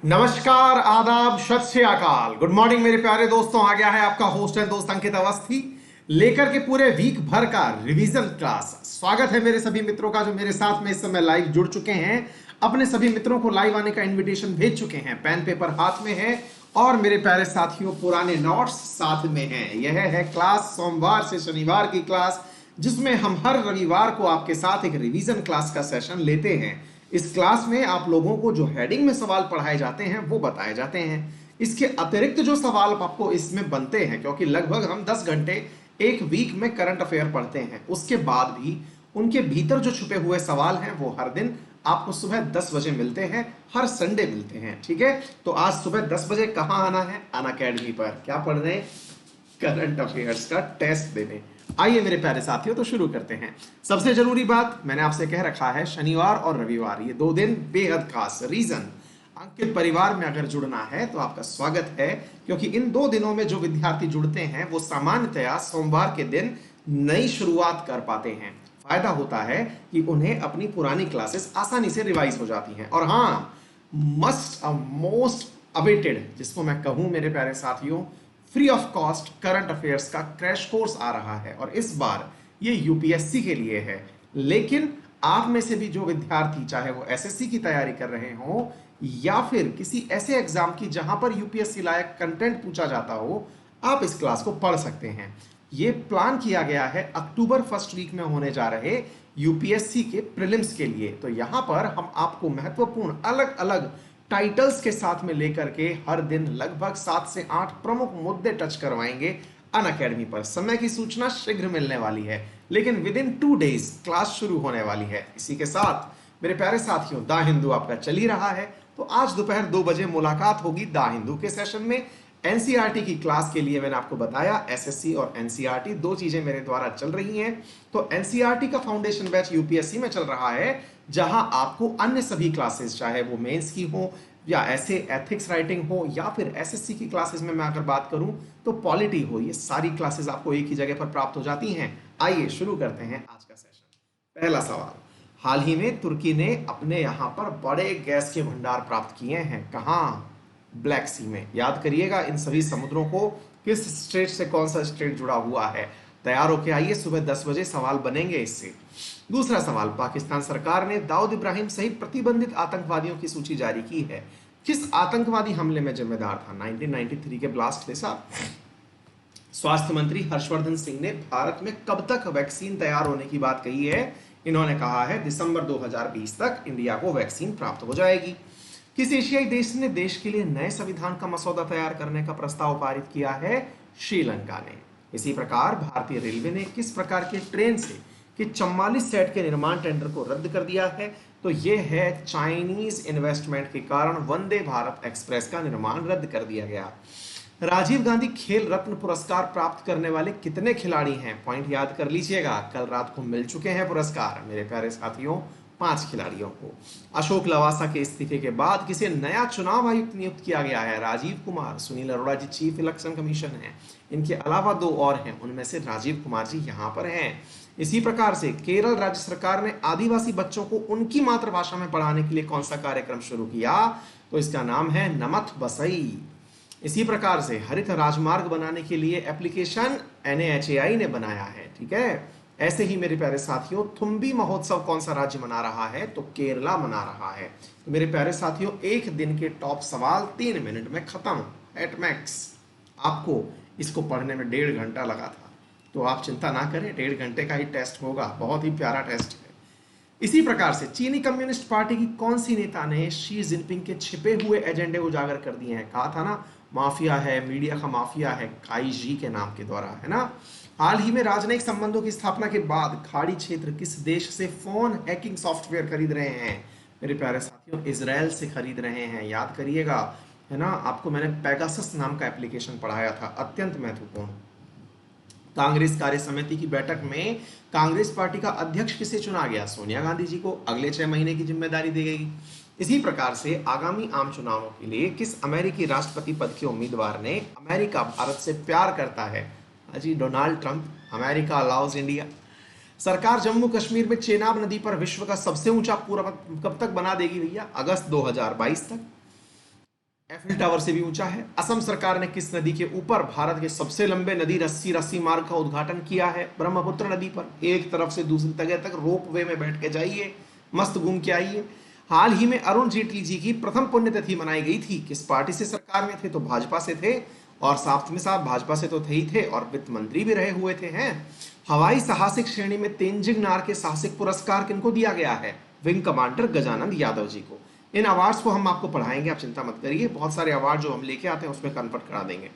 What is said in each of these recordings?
नमस्कार, आदाब, सत श्री अकाल, गुड मॉर्निंग मेरे प्यारे दोस्तों। आ गया है आपका होस्ट एंड दोस्त अंकित अवस्थी लेकर के पूरे वीक भर का रिवीजन क्लास। स्वागत है मेरे सभी मित्रों का जो मेरे साथ में इस समय लाइव जुड़ चुके हैं। अपने सभी मित्रों को लाइव आने का इनविटेशन भेज चुके हैं, पेन पेपर हाथ में है और मेरे प्यारे साथियों पुराने नोट्स साथ में हैं। यह है क्लास सोमवार से शनिवार की क्लास, जिसमें हम हर रविवार को आपके साथ एक रिवीजन क्लास का सेशन लेते हैं। इस क्लास में आप लोगों को जो हेडिंग में सवाल पढ़ाए जाते हैं वो बताए जाते हैं। इसके अतिरिक्त जो सवाल आपको इसमें बनते हैं, क्योंकि लगभग हम 10 घंटे एक वीक में करंट अफेयर पढ़ते हैं, उसके बाद भी उनके भीतर जो छुपे हुए सवाल हैं वो हर दिन आपको सुबह 10 बजे मिलते हैं, हर संडे मिलते हैं। ठीक है, तो आज सुबह 10 बजे कहाँ आना है? अनअकैडमी पर। क्या पढ़ रहे हैं? करंट अफेयर्स का टेस्ट देने। आइए मेरे प्यारे साथियों, तो शुरू करते हैं। सबसे जरूरी बात मैंने आपसे कह रखा है, शनिवार और रविवार ये 2 दिन बेहद खास। रीजन, अंकित परिवार में अगर जुड़ना है तो आपका स्वागत है, क्योंकि इन 2 दिनों में जो विद्यार्थी जुड़ते हैं वो सामान्यतया सोमवार के दिन नई शुरुआत कर पाते हैं। फायदा होता है कि उन्हें अपनी पुरानी क्लासेस आसानी से रिवाइज हो जाती हैं। और हाँ, मस्ट मोस्ट अवेटेड जिसको मैं कहूं मेरे प्यारे साथियों, free of cost current affairs का क्रैश कोर्स आ रहा है। और इस बार ये यूपीएससी के लिए है, लेकिन आप में से भी जो विद्यार्थी, चाहे वो एसएससी की तैयारी कर रहे हो या फिर किसी ऐसे एग्जाम की जहां पर यूपीएससी लायक कंटेंट पूछा जाता हो, आप इस क्लास को पढ़ सकते हैं। ये प्लान किया गया है अक्टूबर फर्स्ट वीक में होने जा रहे यूपीएससी के प्रीलिम्स के लिए। तो यहां पर हम आपको महत्वपूर्ण अलग अलग टाइटल्स के साथ में लेकर के हर दिन लगभग 7 से 8 प्रमुख मुद्दे टच करवाएंगे अनअकैडमी पर। समय की सूचना शीघ्र मिलने वाली है, लेकिन विद इन 2 डेज क्लास शुरू होने वाली है। इसी के साथ मेरे प्यारे साथियों, दा हिंदू आपका चल ही रहा है, तो आज दोपहर 2 बजे मुलाकात होगी दा हिंदू के सेशन में। एनसीईआरटी की क्लास के लिए मैंने आपको बताया, एसएससी और एनसीईआरटी 2 चीजें मेरे द्वारा चल रही हैं। तो एनसीईआरटी का फाउंडेशन बैच यूपीएससी में चल रहा है, जहां आपको अन्य सभी क्लासेस, चाहे वो मेंस की हो या ऐसे एथिक्स राइटिंग हो या फिर एसएससी की क्लासेस में मैं अगर बात करूं तो पॉलिटी हो, ये सारी क्लासेस आपको एक ही जगह पर प्राप्त हो जाती हैं। आइए शुरू करते हैं आज का सेशन। पहला सवाल, हाल ही में तुर्की ने अपने यहां पर बड़े गैस के भंडार प्राप्त किए हैं। कहां? ब्लैक सी में। याद करिएगा इन सभी समुद्रों को किस स्टेट से कौन सा स्टेट जुड़ा हुआ है। तैयार होके आइए, सुबह 10 बजे सवाल बनेंगे इससे। दूसरा सवाल, पाकिस्तान सरकार ने दाऊद इब्राहिम सहित प्रतिबंधित आतंकवादियों की सूची जारी की है। किस आतंकवादी हमले में जिम्मेदार था? 1993 के ब्लास्ट के साथ। स्वास्थ्य मंत्री हर्षवर्धन सिंह ने भारत में कब तक वैक्सीन तैयार होने की बात कही है? इन्होंने कहा है दिसंबर 2020 तक इंडिया को वैक्सीन प्राप्त हो जाएगी। किस एशियाई देश ने देश के लिए नए संविधान का मसौदा तैयार करने का प्रस्ताव पारित किया है? श्रीलंका ने। इसी प्रकार भारतीय रेलवे ने किस प्रकार के ट्रेन से कि 44 सेट के निर्माण टेंडर को रद्द कर दिया है? तो यह है चाइनीज इन्वेस्टमेंट के कारण वंदे भारत एक्सप्रेस का निर्माण रद्द कर दिया गया। राजीव गांधी खेल रत्न पुरस्कार प्राप्त करने वाले कितने खिलाड़ी हैं? पॉइंट याद कर लीजिएगा, कल रात को मिल चुके हैं पुरस्कार मेरे प्यारे साथियों, 5 खिलाड़ियों को। अशोक लवासा के इस्तीफे के बाद किसे नया चुनाव आयुक्त नियुक्त किया गया है? राजीव कुमार। सुनील अरोड़ा जी चीफ इलेक्शन कमीशन है। इनके अलावा 2 और हैं, उनमें से राजीव कुमार जी यहां पर हैं। इसी प्रकार से केरल राज्य सरकार ने आदिवासी बच्चों को उनकी मातृभाषा में पढ़ाने के लिए कौन सा कार्यक्रम शुरू किया? तो इसका नाम है नमथ बसई। इसी प्रकार से हरित राजमार्ग बनाने के लिए एप्लीकेशन NHAI ने बनाया है। ठीक है, ऐसे ही मेरे प्यारे साथियों, थुम्बी महोत्सव कौन सा राज्य मना रहा है? तो केरला मना रहा है। तो मेरे प्यारे साथियों, एक दिन के टॉप सवाल 3 मिनट में खत्म एट मैक्स। आपको इसको पढ़ने में 1.5 घंटा लगा था, तो आप चिंता ना करें, 1.5 घंटे का ही टेस्ट होगा। बहुत ही प्यारा टेस्ट है। इसी प्रकार से चीनी कम्युनिस्ट पार्टी की कौन सी नेता ने शी जिनपिंग के छिपे हुए एजेंडे उजागर कर दिए हैं? कहा था ना, माफिया है, मीडिया का माफिया है, काई जी के नाम के द्वारा, है ना। हाल ही में राजनयिक संबंधों की स्थापना के बाद खाड़ी क्षेत्र किस देश से फोन हैकिंग सॉफ्टवेयर खरीद रहे हैं? मेरे प्यारे साथियों, इजराइल से खरीद रहे हैं। याद करिएगा, है ना। आपको मैंने पेगासस नाम का एप्लीकेशन पढ़ाया था, अत्यंत महत्वपूर्ण। कांग्रेस कार्य समिति की बैठक में कांग्रेस पार्टी का अध्यक्ष किसे चुना गया? सोनिया गांधी जी को। अगले 6 महीने की जिम्मेदारी दी गई। इसी प्रकार से आगामी आम चुनावों के लिए किस अमेरिकी राष्ट्रपति पद के उम्मीदवार ने अमेरिका भारत से प्यार करता है? अजी Donald Trump. America allows India. सरकार जम्मू कश्मीर में चेनाब नदी पर विश्व का सबसे ऊंचा पुल कब तक बना देगी भैया? अगस्त 2022 तक। एफिल टावर से भी ऊंचा है। असम सरकार ने किस नदी के ऊपर भारत के सबसे लंबे नदी रस्सी मार्ग का उद्घाटन किया है? ब्रह्मपुत्र नदी पर। एक तरफ से दूसरी जगह तक रोप वे में बैठ के जाइए, मस्त घूम के आइए। हाल ही में अरुण जेटली जी की प्रथम पुण्यतिथि मनाई गई थी। किस पार्टी से सरकार में थे? तो भाजपा से थे, और साथ में साथ भाजपा से तो थे ही थे और वित्त मंत्री भी रहे हुए थे हैं। हवाई साहसिक श्रेणी में तेंजिंग नार के साहसिक पुरस्कार किनको दिया गया है? विंग कमांडर गजानंद यादव जी को। इन अवार्ड्स को हम आपको पढ़ाएंगे, आप चिंता मत करिए। बहुत सारे अवार्ड जो हम लेके आते हैं उसमें कन्वर्ट करा देंगे।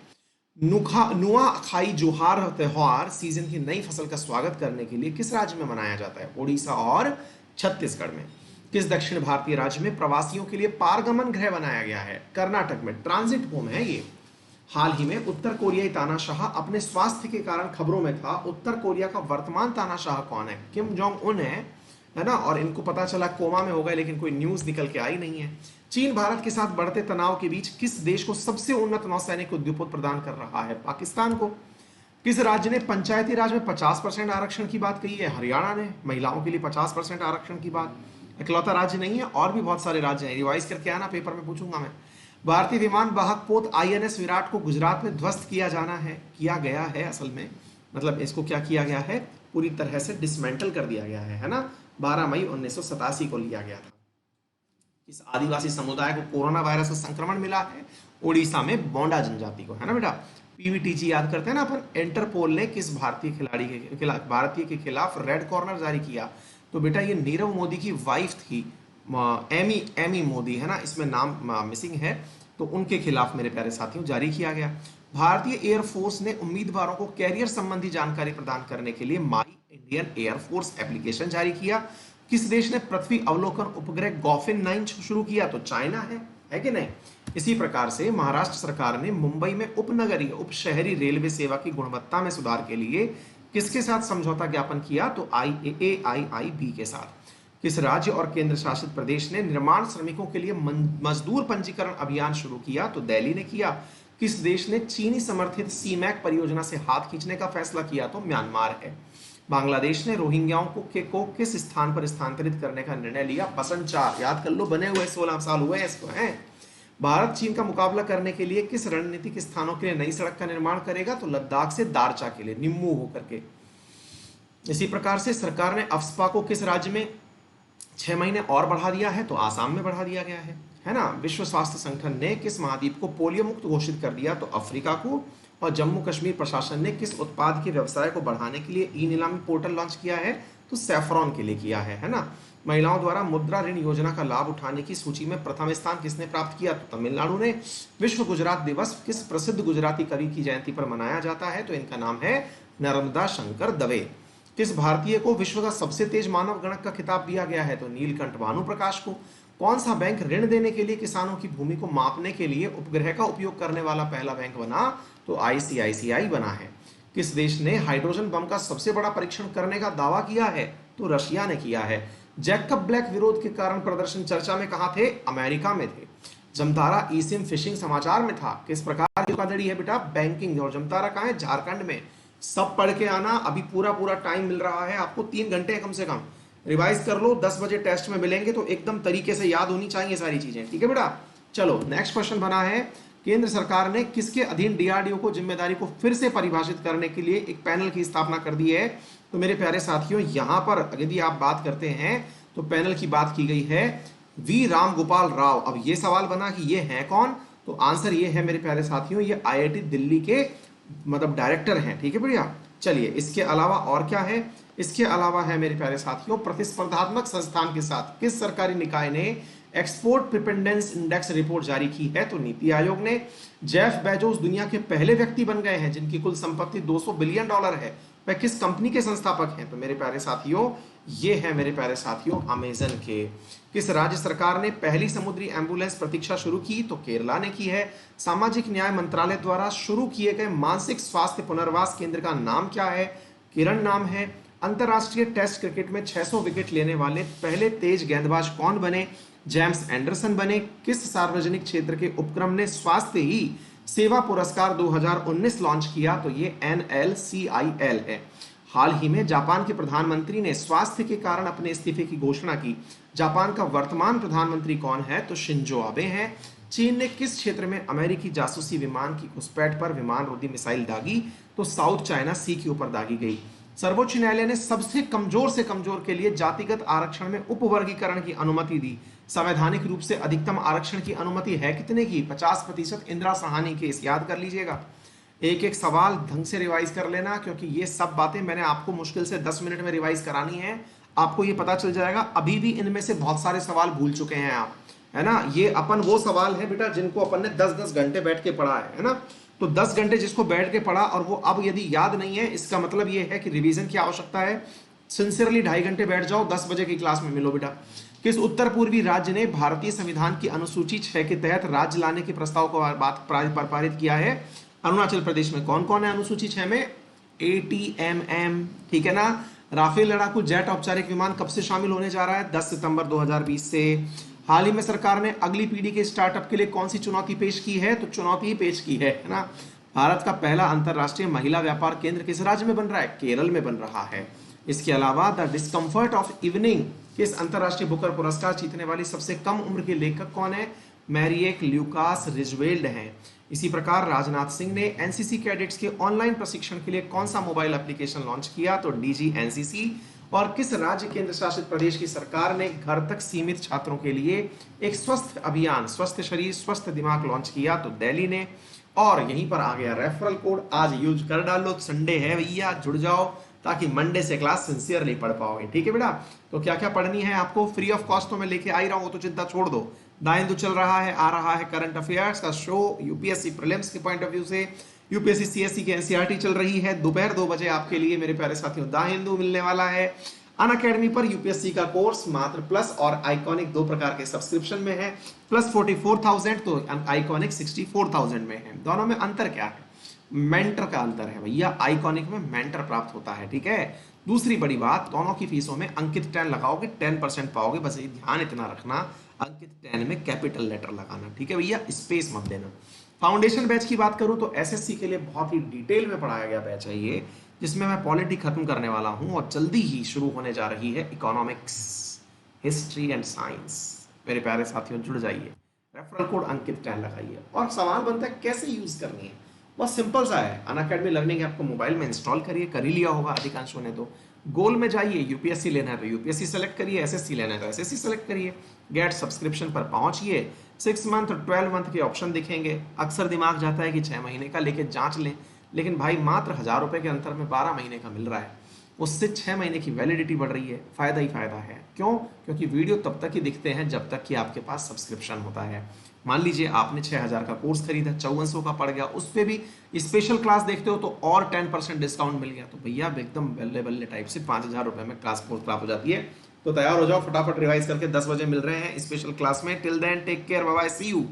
नुआ खाई जोहार त्योहार सीजन की नई फसल का स्वागत करने के लिए किस राज्य में मनाया जाता है? उड़ीसा और छत्तीसगढ़ में। किस दक्षिण भारतीय राज्य में प्रवासियों के लिए पारगमन गृह बनाया गया है? कर्नाटक में। ट्रांजिट होम है ये। हाल ही में उत्तर कोरियाई तानाशाह अपने स्वास्थ्य के कारण खबरों में था। उत्तर कोरिया का वर्तमान तानाशाह कौन है? किम जोंग उन है ना। और इनको पता चला कोमा में हो गए, लेकिन कोई न्यूज निकल के आई नहीं है। चीन भारत के साथ बढ़ते तनाव के बीच किस देश को सबसे उन्नत नौसैनिक उद्योग प्रदान कर रहा है? पाकिस्तान को। किस राज्य ने पंचायती राज में 50% आरक्षण की बात कही है? हरियाणा ने महिलाओं के लिए 50% आरक्षण की बात। इकलौता राज्य नहीं है, और भी बहुत सारे राज्य हैं। रिवाइज करके आना, पेपर में पूछूंगा मैं। भारतीय विमान वाहक पोत INS विराट को गुजरात में ध्वस्त किया गया है। असल में मतलब इसको क्या किया गया है? पूरी तरह से डिसमेंटल कर दिया गया है ना। 12 मई 1987 को लिया गया था। इस आदिवासी समुदाय को कोरोना वायरस का संक्रमण मिला है? उड़ीसा में बोंडा जनजाति को, है ना बेटा। PVTG याद करते हैं ना अपन। इंटरपोल ने किस भारतीय के खिलाफ रेड कॉर्नर जारी किया? तो बेटा ये नीरव मोदी की वाइफ थी, एमी मोदी, है ना। इसमें नाम मिसिंग है, तो उनके खिलाफ मेरे प्यारे साथियों जारी किया गया। भारतीय एयरफोर्स ने उम्मीदवारों को कैरियर संबंधी जानकारी प्रदान करने के लिए माई इंडियन एयरफोर्स एप्लीकेशन जारी किया। किस देश ने पृथ्वी अवलोकन उपग्रह गॉफिन 9 शुरू किया? तो चाइना है कि नहीं। इसी प्रकार से महाराष्ट्र सरकार ने मुंबई में उपनगरीय उप शहरी रेलवे सेवा की गुणवत्ता में सुधार के लिए किसके साथ समझौता ज्ञापन किया? तो IAIIB के साथ। किस राज्य और केंद्र शासित प्रदेश ने निर्माण श्रमिकों के लिए मजदूर पंजीकरण अभियान शुरू किया? तो दिल्ली ने किया। किस देश ने चीनी समर्थित सीमैक परियोजना से हाथ खींचने का फैसला किया? तो म्यांमार है। बांग्लादेश ने रोहिंग्याओं को किस स्थान पर स्थानांतरित करने का निर्णय लिया? बसंचार, याद कर लो, बने हुए 16 साल हुए इसको हैं। भारत चीन का मुकाबला करने के लिए किस रणनीतिक स्थानों के लिए नई सड़क का निर्माण करेगा? तो लद्दाख से दारचा के लिए, निम्मू होकर के। इसी प्रकार से सरकार ने अफ्स्पा को किस राज्य में 6 महीने और बढ़ा दिया है? तो आसाम में बढ़ा दिया गया है ना। विश्व स्वास्थ्य संगठन ने किस महाद्वीप को पोलियो मुक्त घोषित कर दिया? तो अफ्रीका को। और जम्मू कश्मीर प्रशासन ने किस उत्पाद के व्यवसाय को बढ़ाने के लिए ई-नीलामी पोर्टल लॉन्च किया है? तो सैफरॉन के लिए किया है ना। महिलाओं द्वारा मुद्रा ऋण योजना का लाभ उठाने की सूची में प्रथम स्थान किसने प्राप्त किया? तो तमिलनाडु ने। विश्व गुजरात दिवस किस प्रसिद्ध गुजराती कवि की जयंती पर मनाया जाता है? तो इनका नाम है नर्मदा शंकर दवे। किस भारतीय को विश्व का सबसे तेज मानव गणक का खिताब दिया गया है? तो नीलकंठ भानुप्रकाश को। कौन सा बैंक ऋण देने के लिए किसानों की भूमि को मापने के लिए उपग्रह का उपयोग करने वाला पहला बैंक बना? तो ICICI बना है। किस देश ने हाइड्रोजन बम का सबसे बड़ा परीक्षण करने का दावा किया है? तो रशिया ने किया है। जैकब ब्लैक विरोध के कारण प्रदर्शन चर्चा में कहां थे? अमेरिका में थे। जमतारा ई-सिम फिशिंग समाचार में था। किस प्रकार की धोखाधड़ी है बेटा? बैंकिंग। और जमतारा कहां है? झारखंड में। सब पढ़ के आना, अभी पूरा टाइम मिल रहा है आपको, 3 घंटे कम से कम। रिवाइज कर लो, 10 बजे टेस्ट में मिलेंगे तो एकदम तरीके से याद होनी चाहिए सारी चीजें, ठीक है बेटा। चलो नेक्स्ट क्वेश्चन बना है। केंद्र सरकार ने किसके अधीन DRDO को जिम्मेदारी को फिर से परिभाषित करने के लिए एक पैनल की स्थापना कर दी है? तो मेरे प्यारे साथियों, यहां पर यदि आप बात करते हैं तो पैनल की बात की गई है V राम गोपाल राव। अब ये सवाल बना कि ये हैं कौन? तो आंसर ये है मेरे प्यारे साथियों, ये IIT दिल्ली के मतलब डायरेक्टर हैं, ठीक है बढ़िया। चलिए इसके अलावा और क्या है? इसके अलावा है मेरे प्यारे साथियों, प्रतिस्पर्धात्मक संस्थान के साथ किस सरकारी निकाय ने एक्सपोर्ट प्रिपेंडेंस इंडेक्स रिपोर्ट जारी की है? तो नीति आयोग ने। जेफ बेजोस दुनिया के पहले व्यक्ति बन गए हैं जिनकी कुल संपत्ति $200 बिलियन है। वह किस कंपनी के संस्थापक हैं? तो मेरे प्यारे साथियों, ये है मेरे प्यारे साथियों अमेजन के। किस राज्य सरकार ने पहली समुद्री एम्बुलेंस प्रतीक्षा शुरू की? तो केरला ने की है। सामाजिक न्याय मंत्रालय द्वारा शुरू किए गए मानसिक स्वास्थ्य पुनर्वास केंद्र का नाम क्या है? किरण नाम है। अंतरराष्ट्रीय टेस्ट क्रिकेट में 600 विकेट लेने वाले पहले तेज गेंदबाज कौन बने? जेम्स एंडरसन बने। किस सार्वजनिक क्षेत्र के उपक्रम ने स्वास्थ्य ही सेवा पुरस्कार 2019 लॉन्च किया? तो ये NLCIL है। हाल ही में जापान के प्रधानमंत्री ने स्वास्थ्य के कारण अपने इस्तीफे की घोषणा की। जापान का वर्तमान प्रधानमंत्री कौन है? तो शिंजो आबे हैं। चीन ने किस क्षेत्र में अमेरिकी जासूसी विमान की घुसपैठ पर विमान रोधी मिसाइल दागी? तो साउथ चाइना सी के ऊपर दागी गई। सर्वोच्च न्यायालय ने सबसे कमजोर से कमजोर के लिए जातिगत आरक्षण में उपवर्गीकरण की अनुमति दी। संवैधानिक रूप से अधिकतम आरक्षण की अनुमति है कितने की? 50%। इंदिरा साहनी केस याद कर लीजिएगा। एक एक सवाल ढंग से रिवाइज कर लेना, क्योंकि ये सब बातें मैंने आपको मुश्किल से 10 मिनट में रिवाइज करानी है। आपको ये पता चल जाएगा अभी भी इनमें से बहुत सारे सवाल भूल चुके हैं आप, है ना। ये अपन वो सवाल है बेटा जिनको अपन ने 10-10 घंटे बैठ के पढ़ा है ना। तो 10 घंटे जिसको बैठ के पढ़ा और वो अब यदि याद नहीं है, इसका मतलब ये है कि रिवीजन की आवश्यकता है। सिंसियरली 2.5 घंटे बैठ जाओ, 10 बजे की क्लास में मिलो बेटा। किस उत्तर पूर्वी राज्य ने भारतीय संविधान की अनुसूची 6 के तहत राज्य लाने के प्रस्ताव को पारित किया है? अरुणाचल प्रदेश में। कौन कौन है अनुसूची 6 में? ATMM, ठीक है ना। राफेल लड़ाकू जेट औपचारिक विमान कब से शामिल होने जा रहा है? 10 सितंबर 2020 से। हाल ही में सरकार ने अगली पीढ़ी के स्टार्टअप के लिए कौन सी चुनौती पेश की है? तो चुनौती ही पेश की है ना। भारत का पहला अंतरराष्ट्रीय महिला व्यापार केंद्र किस राज्य में बन रहा है? केरल में बन रहा है। इसके अलावा द डिस्कम्फर्ट ऑफ इवनिंग किस अंतरराष्ट्रीय बुकर पुरस्कार जीतने वाली सबसे कम उम्र के लेखक कौन है? मैरिएक ल्यूकास रिजवेल्ड हैं। इसी प्रकार राजनाथ सिंह ने एनसीसी कैडेट्स के ऑनलाइन प्रशिक्षण के लिए कौन सा मोबाइल एप्लीकेशन लॉन्च किया? तो डीजी एनसीसी। और किस राज्य केंद्र शासित प्रदेश की सरकार ने घर तक सीमित छात्रों के लिए एक स्वस्थ अभियान स्वस्थ शरीर स्वस्थ दिमाग लॉन्च किया? तो दिल्ली ने। और यहीं पर आ गया रेफरल कोड, आज यूज कर डालो, संडे है भैया, जुड़ जाओ ताकि मंडे से क्लास सिंसियरली पढ़ पाओगे, ठीक है बेटा। तो क्या क्या पढ़नी है आपको फ्री ऑफ कॉस्ट तो मैं लेके आ ही रहा हूं, तो चिंता छोड़ दो। द हिंदू चल रहा है, आ रहा है करंट अफेयर्स का शो, यूपीएससी प्रीलिम्स के पॉइंट ऑफ व्यू से, यूपीएससी सीएससी की एनसीईआरटी चल रही है। दोपहर 2 बजे आपके लिए मेरे प्यारे साथियों द हिंदू मिलने वाला है। अनअकैडमी पर यूपीएससी का कोर्स मात्र प्लस और आइकॉनिक 2 प्रकार के सब्सक्रिप्शन में है। प्लस 44,000 तो आइकॉनिक 64,000 में है। दोनों में अंतर क्या है? मेंटर का अंतर है भैया, आइकॉनिक में मेंटर प्राप्त होता है, ठीक है। दूसरी बड़ी बात, दोनों की फीसों में अंकित 10 लगाओगे 10% पाओगे, बस ये ध्यान इतना रखना, अंकित 10 में कैपिटल लेटर लगाना, ठीक है भैया, स्पेस मत देना। फाउंडेशन बैच की बात करूं तो एसएससी के लिए बहुत ही डिटेल में पढ़ाया गया बैच है ये, जिसमें मैं पॉलिटी खत्म करने वाला हूं और जल्दी ही शुरू होने जा रही है इकोनॉमिक्स, हिस्ट्री एंड साइंस। मेरे प्यारे साथियों जुड़ जाइए, रेफरल कोड अंकित 10 लगाइए। और सवाल बनता है कैसे यूज करनी है, बहुत सिंपल सा है। अनअकैडमी लर्निंग ऐप को मोबाइल में इंस्टॉल करिए, कर ही लिया होगा अधिकांशों ने। तो गोल में जाइए, यूपीएससी लेना है तो यूपीएससी सेलेक्ट करिए, एसएससी लेना है तो एसएससी सेलेक्ट करिए। गेट सब्सक्रिप्शन पर पहुंचिए, 6 मंथ और 12 मंथ के ऑप्शन दिखेंगे। अक्सर दिमाग जाता है कि 6 महीने का लेके जांच लें, लेकिन भाई मात्र 1000 रुपए के अंतर में 12 महीने का मिल रहा है, उससे 6 महीने की वैलिडिटी बढ़ रही है, फायदा ही फायदा है। क्यों? क्योंकि वीडियो तब तक ही दिखते हैं जब तक कि आपके पास सब्सक्रिप्शन होता है। मान लीजिए आपने 6000 का कोर्स खरीदा, 5400 का पड़ गया, उस पर भी स्पेशल क्लास देखते हो तो और 10% डिस्काउंट मिल गया, तो भैया एकदम बल्ले बल्ले टाइप से 5000 रुपए में क्लास कोर्स प्राप्त हो जाती है। तो तैयार हो जाओ, फटाफट रिवाइज करके 10 बजे मिल रहे हैं स्पेशल क्लास में। Till then take care, bye bye, see you.